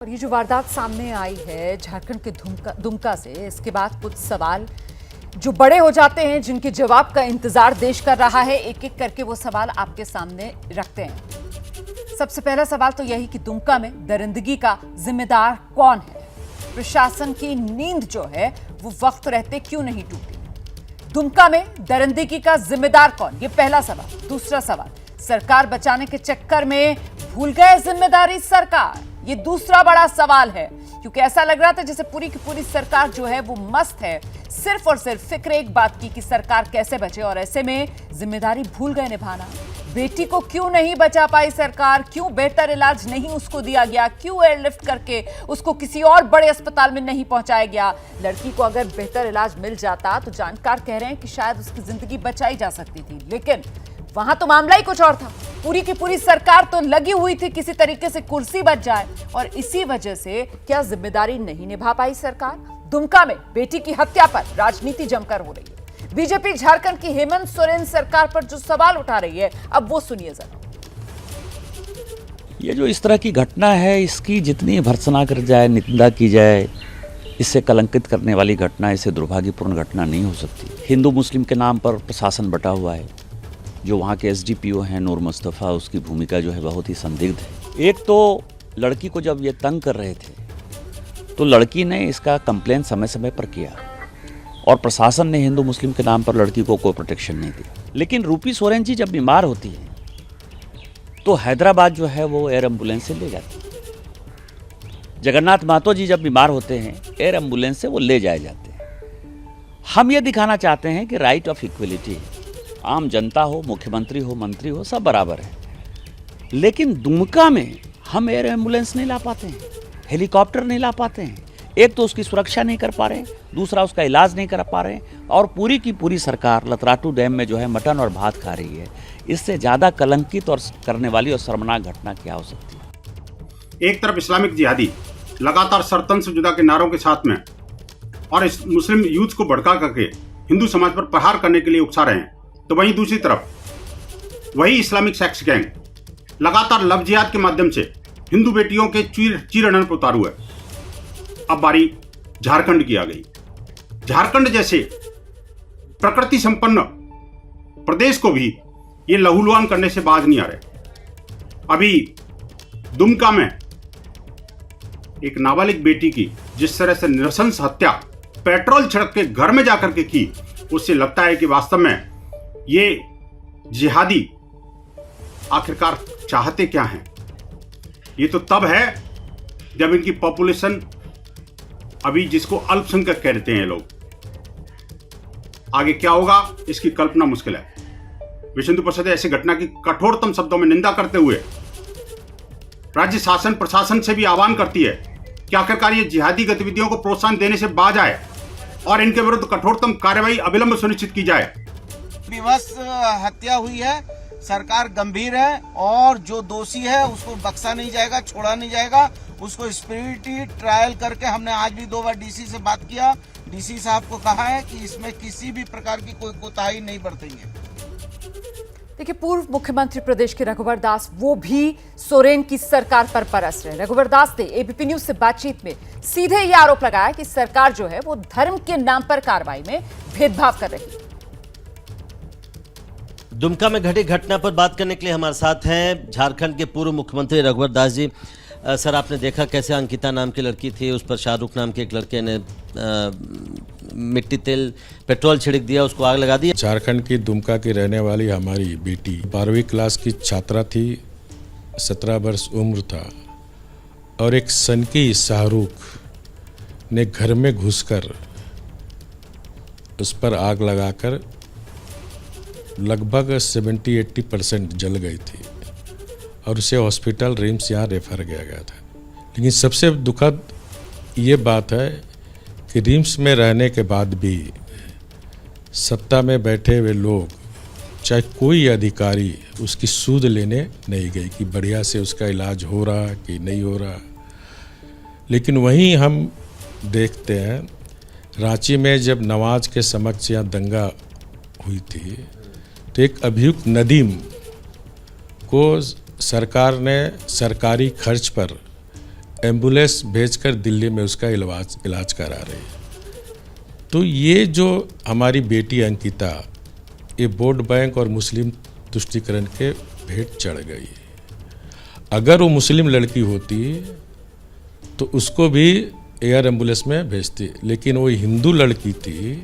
और ये जो वारदात सामने आई है झारखंड के दुमका से, इसके बाद कुछ सवाल जो बड़े हो जाते हैं, जिनके जवाब का इंतजार देश कर रहा है। एक एक करके वो सवाल आपके सामने रखते हैं। सबसे पहला सवाल तो यही कि दुमका में दरिंदगी का जिम्मेदार कौन है? प्रशासन की नींद जो है वो वक्त रहते क्यों नहीं टूटी? दुमका में दरिंदगी का जिम्मेदार कौन, ये पहला सवाल। दूसरा सवाल, सरकार बचाने के चक्कर में भूल गए जिम्मेदारी सरकार, ये दूसरा बड़ा सवाल है। क्योंकि ऐसा लग रहा था जैसे पूरी की पूरी सरकार जो है वो मस्त है, सिर्फ और सिर्फ फिक्र एक बात की कि सरकार कैसे बचे, और ऐसे में जिम्मेदारी भूल गए निभाना। बेटी को क्यों नहीं बचा पाई सरकार? क्यों बेहतर इलाज नहीं उसको दिया गया? क्यों एयरलिफ्ट करके उसको किसी और बड़े अस्पताल में नहीं पहुंचाया गया? लड़की को अगर बेहतर इलाज मिल जाता तो जानकार कह रहे हैं कि शायद उसकी जिंदगी बचाई जा सकती थी, लेकिन वहां तो मामला ही कुछ और था। पूरी की पूरी सरकार तो लगी हुई थी किसी तरीके से कुर्सी बच जाए, और इसी वजह से क्या जिम्मेदारी नहीं निभा पाई सरकार? दुमका में बेटी की हत्या पर राजनीति जमकर हो रही है। बीजेपी झारखंड की हेमंत सोरेन सरकार पर जो सवाल उठा रही है, अब वो सुनिए जरा। ये जो इस तरह की घटना है, इसकी जितनी भर्त्सना कर जाए, निंदा की जाए, इससे कलंकित करने वाली घटना, इससे दुर्भाग्यपूर्ण घटना नहीं हो सकती। हिंदू मुस्लिम के नाम पर प्रशासन बटा हुआ है। जो वहाँ के एसडीपीओ हैं नूर मुस्तफ़ा, उसकी भूमिका जो है बहुत ही संदिग्ध है। एक तो लड़की को जब ये तंग कर रहे थे तो लड़की ने इसका कंप्लेन समय समय पर किया, और प्रशासन ने हिंदू मुस्लिम के नाम पर लड़की को कोई प्रोटेक्शन नहीं दिया। लेकिन रूपी सोरेन जी जब बीमार होती है तो हैदराबाद जो है वो एयर एम्बुलेंस से ले जाती है। जगन्नाथ महतो जी जब बीमार होते हैं एयर एम्बुलेंस से वो ले जाए जाते हैं। हम ये दिखाना चाहते हैं कि राइट ऑफ इक्वलिटी है, आम जनता हो, मुख्यमंत्री हो, मंत्री हो, सब बराबर है। लेकिन दुमका में हम एयर एम्बुलेंस नहीं ला पाते हैं, हेलीकॉप्टर नहीं ला पाते हैं। एक तो उसकी सुरक्षा नहीं कर पा रहे हैं, दूसरा उसका इलाज नहीं कर पा रहे हैं, और पूरी की पूरी सरकार लतराटू डैम में जो है मटन और भात खा रही है। इससे ज़्यादा कलंकित और करने वाली और शर्मनाक घटना क्या हो सकती है? एक तरफ इस्लामिक जिहादी लगातार सरतन से जुदा के नारों के साथ में और इस मुस्लिम यूथ को भड़का करके हिंदू समाज पर प्रहार करने के लिए उकसा रहे हैं, तो वहीं दूसरी तरफ वही इस्लामिक सेक्स गैंग लगातार लव जिहाद के माध्यम से हिंदू बेटियों के चीरहरण पर उतारू है। अब बारी झारखंड की आ गई। झारखंड जैसे प्रकृति संपन्न प्रदेश को भी ये लहूलुहान करने से बाज नहीं आ रहे। अभी दुमका में एक नाबालिग बेटी की जिस तरह से नृशंस हत्या पेट्रोल छिड़क के घर में जाकर के की, उससे लगता है कि वास्तव में ये जिहादी आखिरकार चाहते क्या हैं। ये तो तब है जब इनकी पॉपुलेशन अभी जिसको अल्पसंख्यक कहते हैं लोग, आगे क्या होगा इसकी कल्पना मुश्किल है। विश्व हिंदू परिषद ऐसी घटना की कठोरतम शब्दों में निंदा करते हुए राज्य शासन प्रशासन से भी आह्वान करती है कि आखिरकार ये जिहादी गतिविधियों को प्रोत्साहन देने से बाज आए और इनके विरुद्ध कठोरतम कार्रवाई अविलंब सुनिश्चित की जाए। विवश हत्या हुई है, सरकार गंभीर है, और जो दोषी है उसको बख्शा नहीं जाएगा, छोड़ा नहीं जाएगा। उसको स्पिरिटी ट्रायल करके हमने आज भी 2 बार डीसी से बात किया। डीसी साहब को कहा है कि इसमें किसी भी प्रकार की कोई कोताही नहीं बरतेंगे। देखिए, पूर्व मुख्यमंत्री प्रदेश के रघुवर दास वो भी सोरेन की सरकार पर परस रहे। रघुवर दास ने एबीपी न्यूज से बातचीत में सीधे ये आरोप लगाया कि सरकार जो है वो धर्म के नाम पर कार्रवाई में भेदभाव कर रही है। दुमका में घटी घटना पर बात करने के लिए हमारे साथ हैं झारखंड के पूर्व मुख्यमंत्री रघुवर दास जी। सर, आपने देखा कैसे अंकिता नाम की लड़की थी, उस पर शाहरुख नाम के एक लड़के ने मिट्टी तेल पेट्रोल छिड़क दिया, उसको आग लगा दी। झारखंड की दुमका की रहने वाली हमारी बेटी 12वीं क्लास की छात्रा थी, 17 वर्ष उम्र था, और एक सनकी शाहरुख ने घर में घुसकर उस पर आग लगाकर लगभग 70-80% जल गई थी, और उसे हॉस्पिटल रिम्स यहाँ रेफर किया गया था। लेकिन सबसे दुखद ये बात है कि रिम्स में रहने के बाद भी सत्ता में बैठे हुए लोग, चाहे कोई अधिकारी, उसकी सूद लेने नहीं गए कि बढ़िया से उसका इलाज हो रहा कि नहीं हो रहा। लेकिन वहीं हम देखते हैं रांची में जब नवाज के समक्ष यहाँ दंगा हुई थी तो एक अभियुक्त नदीम को सरकार ने सरकारी खर्च पर एम्बुलेंस भेजकर दिल्ली में उसका इलाज करा रही है। तो ये जो हमारी बेटी अंकिता, ये वोट बैंक और मुस्लिम तुष्टीकरण के भेंट चढ़ गई। अगर वो मुस्लिम लड़की होती तो उसको भी एयर एम्बुलेंस में भेजती, लेकिन वो हिंदू लड़की थी,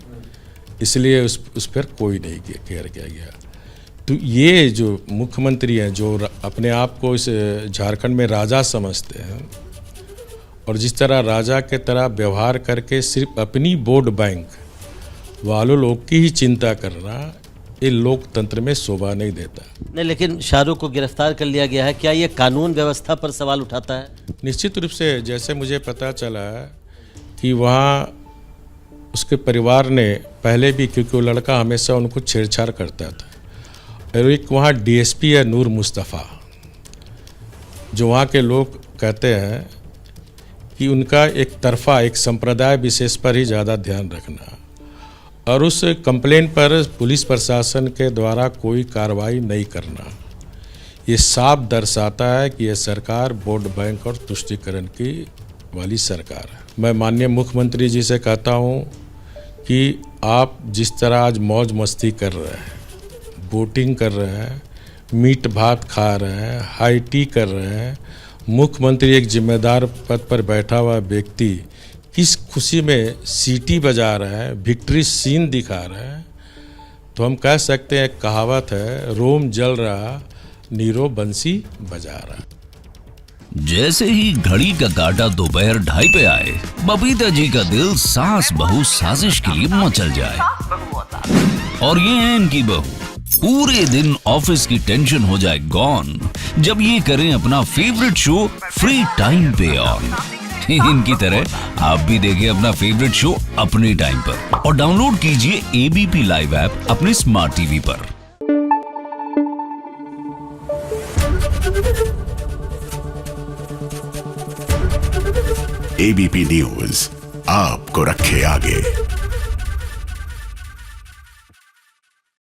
इसलिए उस पर कोई नहीं केयर किया गया। तो ये जो मुख्यमंत्री हैं, जो अपने आप को इस झारखंड में राजा समझते हैं और जिस तरह राजा के तरह व्यवहार करके सिर्फ अपनी वोट बैंक वालों लोग की ही चिंता करना, ये लोकतंत्र में शोभा नहीं देता। नहीं, लेकिन शाहरुख को गिरफ्तार कर लिया गया है, क्या ये कानून व्यवस्था पर सवाल उठाता है? निश्चित रूप से, जैसे मुझे पता चला कि वहाँ उसके परिवार ने पहले भी, क्योंकि वो लड़का हमेशा उनको छेड़छाड़ करता था, और एक वहाँ डीएसपी है नूर मुस्तफ़ा, जो वहाँ के लोग कहते हैं कि उनका एक तरफा, एक संप्रदाय विशेष पर ही ज़्यादा ध्यान रखना, और उस कंप्लेंट पर पुलिस प्रशासन के द्वारा कोई कार्रवाई नहीं करना, ये साफ दर्शाता है कि यह सरकार वोट बैंक और तुष्टीकरण की वाली सरकार है। मैं माननीय मुख्यमंत्री जी से कहता हूँ कि आप जिस तरह आज मौज मस्ती कर रहे हैं, बोटिंग कर रहे हैं, मीट भात खा रहे हैं, हाई टी कर रहे हैं, मुख्यमंत्री एक जिम्मेदार पद पर बैठा हुआ व्यक्ति किस खुशी में सीटी बजा रहा है, विक्ट्री सीन दिखा रहा है, तो हम कह सकते हैं, कहावत है, रोम जल रहा नीरो बंसी बजा रहा। जैसे ही घड़ी का काटा दोपहर 2:30 पे आए, बबीता जी का दिल सास बहू साजिश के लिए मचल जाए। और ये है इनकी बहू, पूरे दिन ऑफिस की टेंशन हो जाए गॉन जब ये करें अपना फेवरेट शो फ्री टाइम पे ऑन। इनकी तरह आप भी देखें अपना फेवरेट शो अपने टाइम पर और डाउनलोड कीजिए एबीपी लाइव ऐप अपने स्मार्ट टीवी पर। एबीपी न्यूज आपको रखे आगे।